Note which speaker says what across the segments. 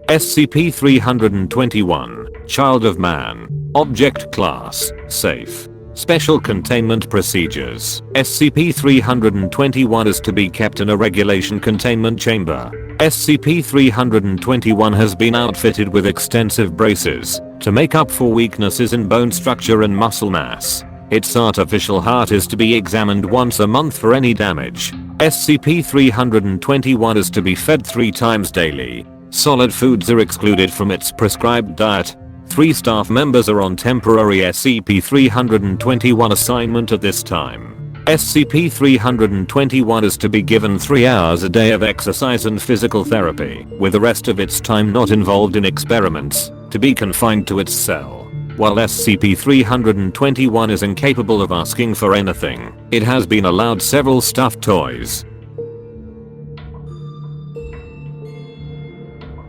Speaker 1: SCP-321, Child of Man. Object Class, Safe. Special Containment Procedures. SCP-321 is to be kept in a regulation containment chamber. SCP-321 has been outfitted with extensive braces to make up for weaknesses in bone structure and muscle mass. Its artificial heart is to be examined once a month for any damage. SCP-321 is to be fed 3 times daily. Solid foods are excluded from its prescribed diet. 3 staff members are on temporary SCP-321 assignment at this time. SCP-321 is to be given 3 hours a day of exercise and physical therapy, with the rest of its time not involved in experiments, to be confined to its cell. While SCP-321 is incapable of asking for anything, it has been allowed several stuffed toys.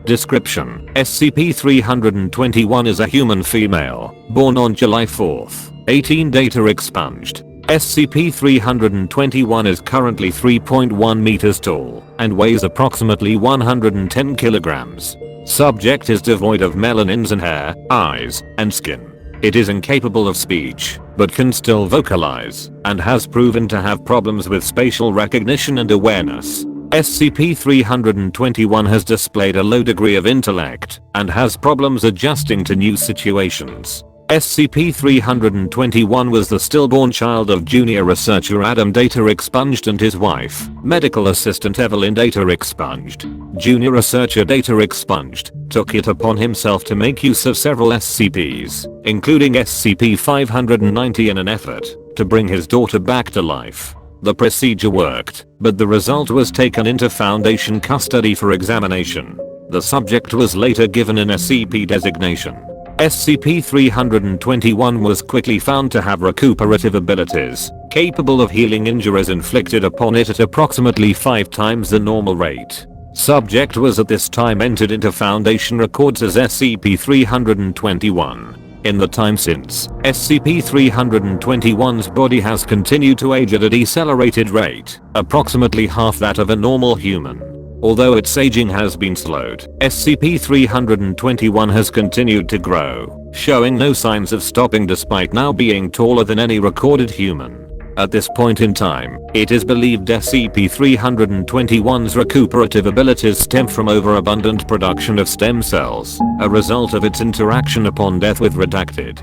Speaker 1: Description: SCP-321 is a human female, born on July 4th, 18. Data expunged. SCP-321 is currently 3.1 meters tall and weighs approximately 110 kilograms. Subject is devoid of melanins in hair, eyes, and skin. It is incapable of speech, but can still vocalize, and has proven to have problems with spatial recognition and awareness. SCP-321 has displayed a low degree of intellect and has problems adjusting to new situations. SCP-321 was the stillborn child of junior researcher Adam Data Expunged and his wife, medical assistant Evelyn Data Expunged. Junior researcher Data Expunged took it upon himself to make use of several SCPs, including SCP-590 in an effort to bring his daughter back to life. The procedure worked, but the result was taken into Foundation custody for examination. The subject was later given an SCP designation. SCP-321 was quickly found to have recuperative abilities, capable of healing injuries inflicted upon it at approximately 5 times the normal rate. Subject was at this time entered into Foundation records as SCP-321. In the time since, SCP-321's body has continued to age at a decelerated rate, approximately half that of a normal human. Although its aging has been slowed, SCP-321 has continued to grow, showing no signs of stopping despite now being taller than any recorded human. At this point in time, it is believed SCP-321's recuperative abilities stem from overabundant production of stem cells, a result of its interaction upon death with redacted.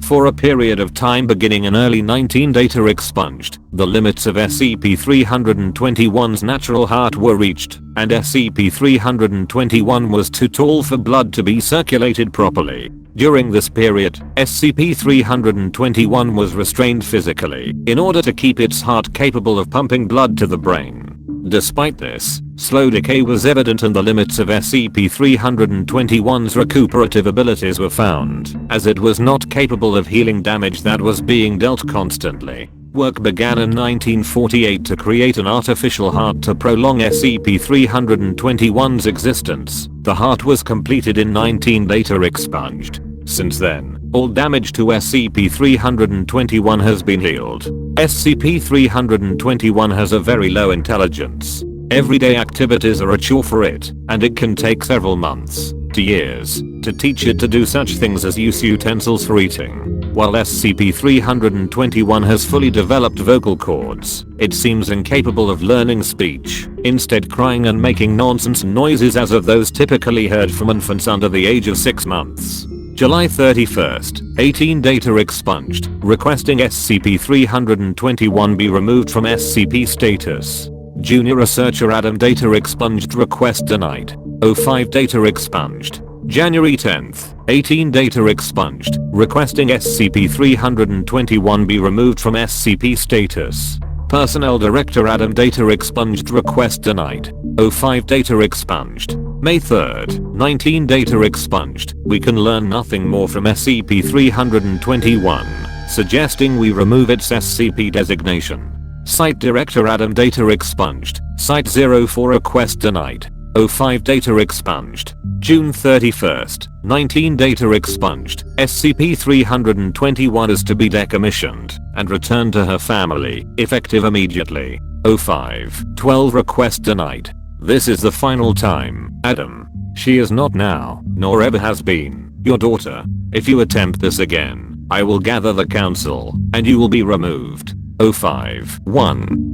Speaker 1: For a period of time beginning in early 19 Data Expunged, the limits of SCP-321's natural heart were reached, and SCP-321 was too tall for blood to be circulated properly. During this period, SCP-321 was restrained physically in order to keep its heart capable of pumping blood to the brain. Despite this, slow decay was evident and the limits of SCP-321's recuperative abilities were found, as it was not capable of healing damage that was being dealt constantly. Work began in 1948 to create an artificial heart to prolong SCP-321's existence. The heart was completed in 19 Data Expunged. Since then, all damage to SCP-321 has been healed. SCP-321 has a very low intelligence. Everyday activities are a chore for it, and it can take several months to years to teach it to do such things as use utensils for eating. While SCP-321 has fully developed vocal cords, it seems incapable of learning speech, instead crying and making nonsense noises as of those typically heard from infants under the age of 6 months. July 31st, 18 Data Expunged, requesting SCP-321 be removed from SCP status. Junior researcher Adam Data Expunged request denied. 05 Data Expunged. January 10th, 18 Data Expunged, requesting SCP-321 be removed from SCP status. Personnel Director Adam Data Expunged request denied. 05 Data Expunged. May 3rd, 19 Data Expunged, we can learn nothing more from SCP-321, suggesting we remove its SCP designation. Site Director Adam Data Expunged, Site 04 request denied. 05 Data Expunged. June 31st, 19 Data Expunged, SCP-321 is to be decommissioned and returned to her family, effective immediately. 05. 12 request denied. This is the final time, Adam. She is not now, nor ever has been, your daughter. If you attempt this again, I will gather the council, and you will be removed. 05. 1.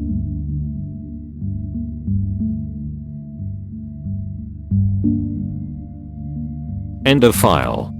Speaker 1: End of file.